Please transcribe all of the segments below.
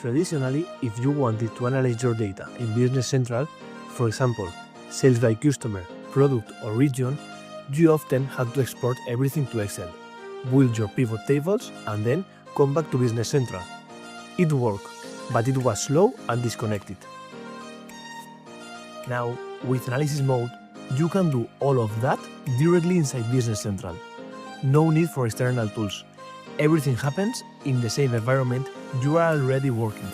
Traditionally, if you wanted to analyze your data in Business Central, for example, sales by customer, product or region, you often had to export everything to Excel, build your pivot tables, and then come back to Business Central. It worked, but it was slow and disconnected. Now, with Analysis Mode, you can do all of that directly inside Business Central. No need for external tools. Everything happens in the same environment you are already working.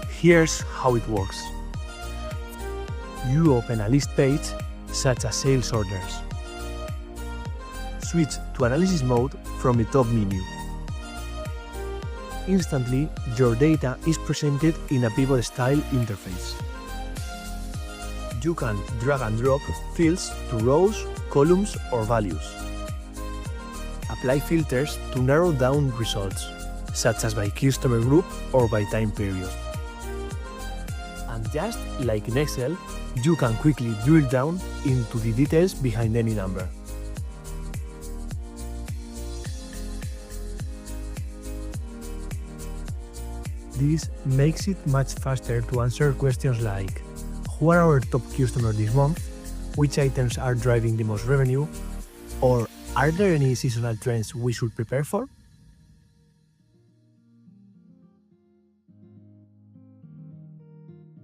Here's how it works. You open a list page, such as sales orders. Switch to Analysis Mode from the top menu. Instantly, your data is presented in a pivot-style interface. You can drag and drop fields to rows, columns, or values. Apply filters to narrow down results, such as by customer group or by time period. And just like in Excel, you can quickly drill down into the details behind any number. This makes it much faster to answer questions like, who are our top customers this month? Which items are driving the most revenue? Or are there any seasonal trends we should prepare for?